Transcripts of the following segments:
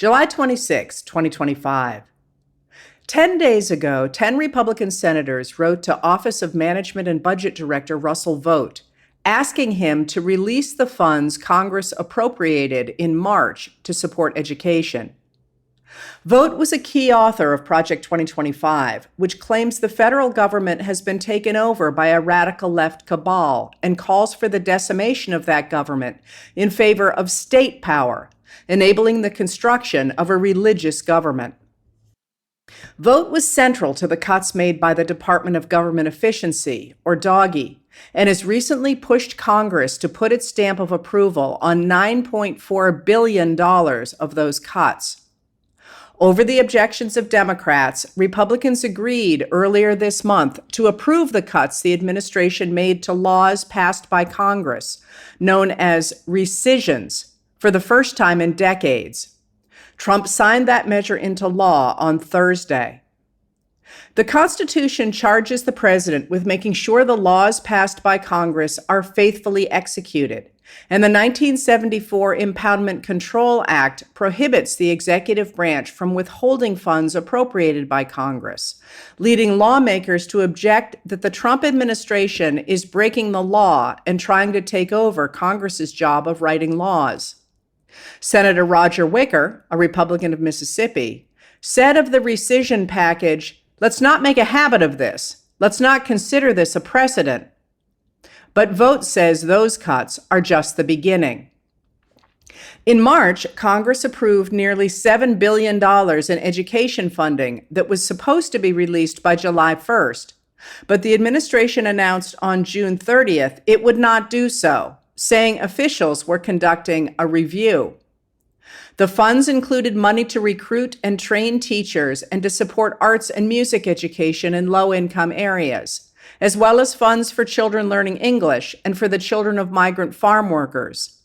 July 26, 2025. 10 days ago, 10 Republican senators wrote to Office of Management and Budget Director Russell Vought, asking him to release the funds Congress appropriated in March to support education. Vought was a key author of Project 2025, which claims the federal government has been taken over by a radical left cabal and calls for the decimation of that government in favor of state power, enabling the construction of a religious government. Vought was central to the cuts made by the Department of Government Efficiency, or DOGE, and has recently pushed Congress to put its stamp of approval on $9.4 billion of those cuts. Over the objections of Democrats, Republicans agreed earlier this month to approve the cuts the administration made to laws passed by Congress, known as rescissions, for the first time in decades. Trump signed that measure into law on Thursday. The Constitution charges the president with making sure the laws passed by Congress are faithfully executed, and the 1974 Impoundment Control Act prohibits the executive branch from withholding funds appropriated by Congress, leading lawmakers to object that the Trump administration is breaking the law and trying to take over Congress's job of writing laws. Senator Roger Wicker, a Republican of Mississippi, said of the rescission package, "Let's not make a habit of this. Let's not consider this a precedent." But Vought says those cuts are just the beginning. In March, Congress approved nearly $7 billion in education funding that was supposed to be released by July 1st. But the administration announced on June 30th it would not do so, saying officials were conducting a review. The funds included money to recruit and train teachers and to support arts and music education in low-income areas, as well as funds for children learning English and for the children of migrant farm workers.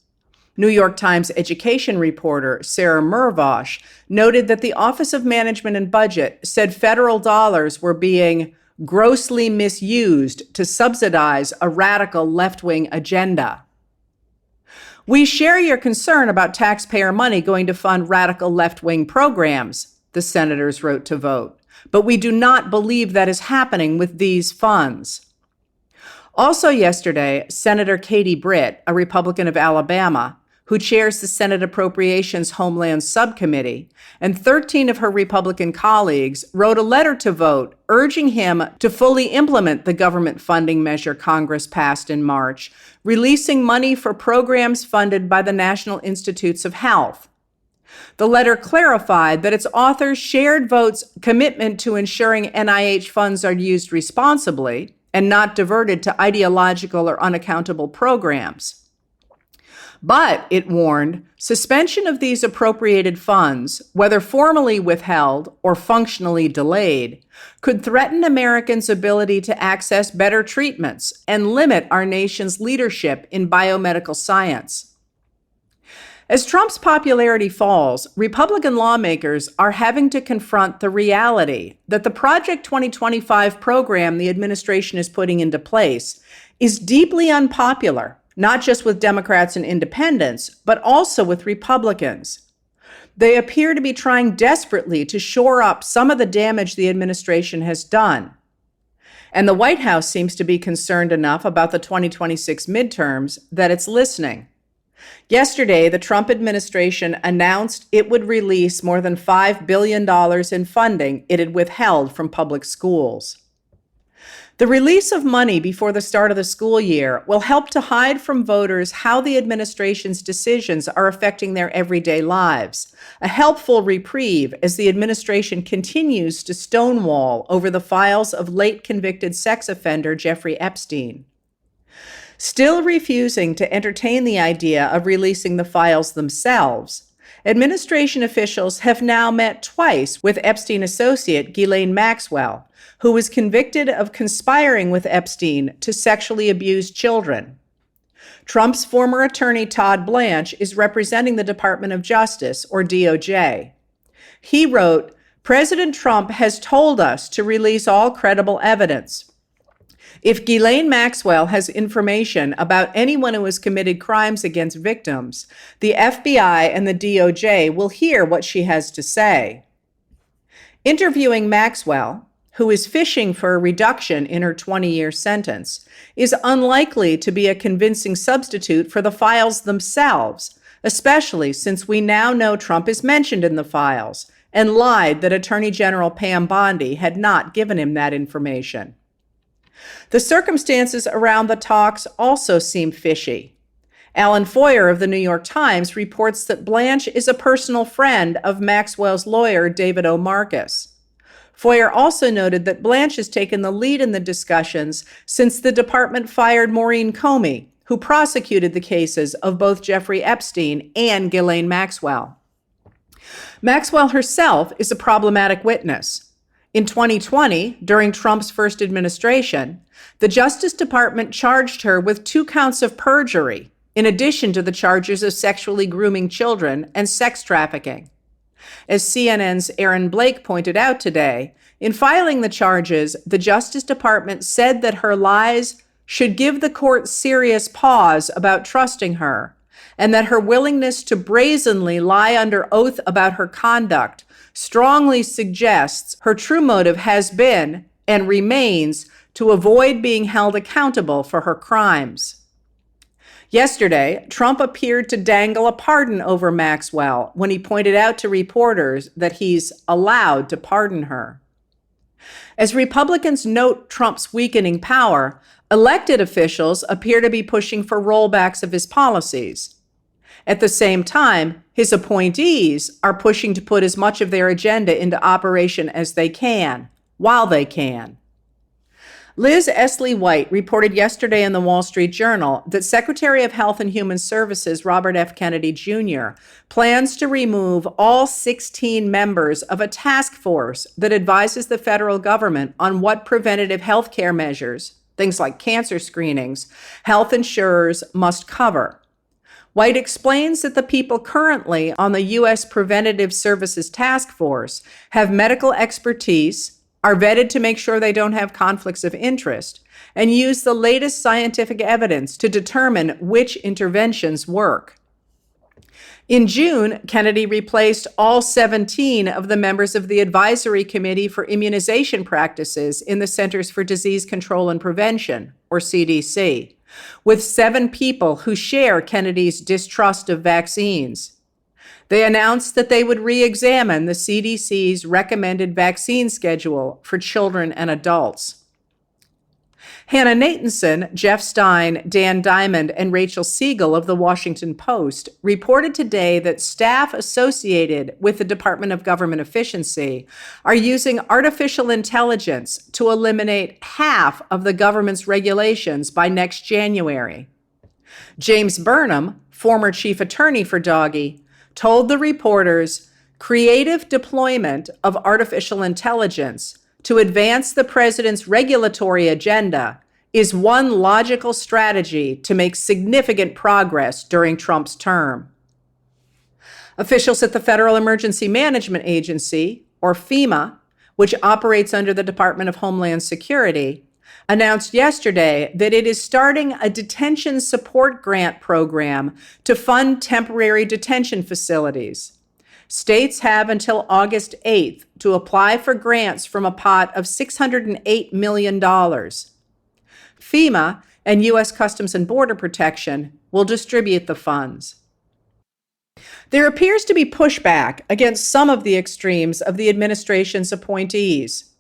New York Times education reporter Sarah Murvash noted that the Office of Management and Budget said federal dollars were being grossly misused to subsidize a radical left-wing agenda. "We share your concern about taxpayer money going to fund radical left-wing programs," the senators wrote to Vought, "but we do not believe that is happening with these funds." Also yesterday, Senator Katie Britt, a Republican of Alabama, who chairs the Senate Appropriations Homeland Subcommittee, and 13 of her Republican colleagues wrote a letter to Vought urging him to fully implement the government funding measure Congress passed in March, releasing money for programs funded by the National Institutes of Health. The letter clarified that its authors shared Vought's commitment to ensuring NIH funds are used responsibly and not diverted to ideological or unaccountable programs. But, it warned, suspension of these appropriated funds, whether formally withheld or functionally delayed, could threaten Americans' ability to access better treatments and limit our nation's leadership in biomedical science. As Trump's popularity falls, Republican lawmakers are having to confront the reality that the Project 2025 program the administration is putting into place is deeply unpopular, not just with Democrats and independents, but also with Republicans. They appear to be trying desperately to shore up some of the damage the administration has done. And the White House seems to be concerned enough about the 2026 midterms that it's listening. Yesterday, the Trump administration announced it would release more than $5 billion in funding it had withheld from public schools. The release of money before the start of the school year will help to hide from voters how the administration's decisions are affecting their everyday lives, a helpful reprieve as the administration continues to stonewall over the files of late convicted sex offender Jeffrey Epstein. Still refusing to entertain the idea of releasing the files themselves, administration officials have now met twice with Epstein associate Ghislaine Maxwell, who was convicted of conspiring with Epstein to sexually abuse children. Trump's former attorney Todd Blanche is representing the Department of Justice, or DOJ. He wrote, "President Trump has told us to release all credible evidence. If Ghislaine Maxwell has information about anyone who has committed crimes against victims, the FBI and the DOJ will hear what she has to say. Interviewing Maxwell, who is fishing for a reduction in her 20-year sentence, is unlikely to be a convincing substitute for the files themselves, especially since we now know Trump is mentioned in the files and lied that Attorney General Pam Bondi had not given him that information. The circumstances around the talks also seem fishy. Alan Foyer of the New York Times reports that Blanche is a personal friend of Maxwell's lawyer, David O. Marcus. Foyer also noted that Blanche has taken the lead in the discussions since the department fired Maureen Comey, who prosecuted the cases of both Jeffrey Epstein and Ghislaine Maxwell. Maxwell herself is a problematic witness. In 2020, during Trump's first administration, the Justice Department charged her with 2 counts of perjury, in addition to the charges of sexually grooming children and sex trafficking. As CNN's Aaron Blake pointed out today, in filing the charges, the Justice Department said that her lies should give the court serious pause about trusting her, and that her willingness to brazenly lie under oath about her conduct strongly suggests her true motive has been and remains to avoid being held accountable for her crimes. Yesterday, Trump appeared to dangle a pardon over Maxwell when he pointed out to reporters that he's allowed to pardon her. As Republicans note Trump's weakening power, elected officials appear to be pushing for rollbacks of his policies. At the same time, his appointees are pushing to put as much of their agenda into operation as they can, while they can. Liz Esley White reported yesterday in the Wall Street Journal that Secretary of Health and Human Services Robert F. Kennedy Jr. plans to remove all 16 members of a task force that advises the federal government on what preventative health care measures, things like cancer screenings, health insurers must cover. White explains that the people currently on the U.S. Preventative Services Task Force have medical expertise, are vetted to make sure they don't have conflicts of interest, and use the latest scientific evidence to determine which interventions work. In June, Kennedy replaced all 17 of the members of the Advisory Committee for Immunization Practices in the Centers for Disease Control and Prevention, or CDC, with 7 people who share Kennedy's distrust of vaccines. They announced that they would re-examine the CDC's recommended vaccine schedule for children and adults. Hannah Nathanson, Jeff Stein, Dan Diamond, and Rachel Siegel of The Washington Post reported today that staff associated with the Department of Government Efficiency are using artificial intelligence to eliminate half of the government's regulations by next January. James Burnham, former chief attorney for Doggy, told the reporters creative deployment of artificial intelligence to advance the president's regulatory agenda is one logical strategy to make significant progress during Trump's term. Officials at the Federal Emergency Management Agency, or FEMA, which operates under the Department of Homeland Security, announced yesterday that it is starting a detention support grant program to fund temporary detention facilities. States have until August 8th to apply for grants from a pot of $608 million. FEMA and U.S. Customs and Border Protection will distribute the funds. There appears to be pushback against some of the extremes of the administration's appointees.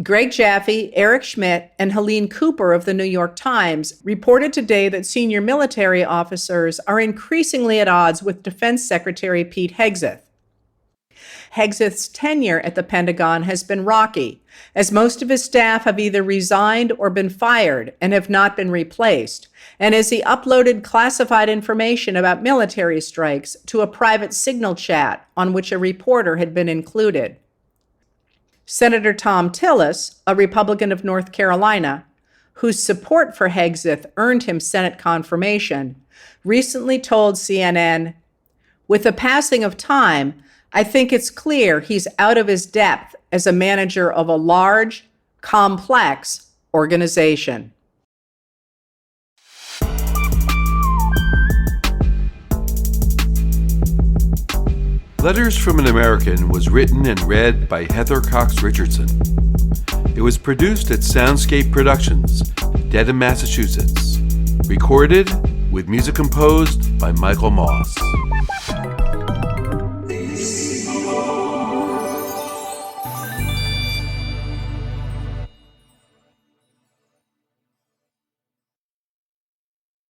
Greg Jaffe, Eric Schmidt, and Helene Cooper of the New York Times reported today that senior military officers are increasingly at odds with Defense Secretary Pete Hegseth. Hegseth's tenure at the Pentagon has been rocky, as most of his staff have either resigned or been fired and have not been replaced, and as he uploaded classified information about military strikes to a private signal chat on which a reporter had been included. Senator Tom Tillis, a Republican of North Carolina, whose support for Hegseth earned him Senate confirmation, recently told CNN, "With the passing of time, I think it's clear he's out of his depth as a manager of a large, complex, organization. Letters from an American was written and read by Heather Cox Richardson. It was produced at Soundscape Productions, Dedham, Massachusetts. Recorded with music composed by Michael Moss.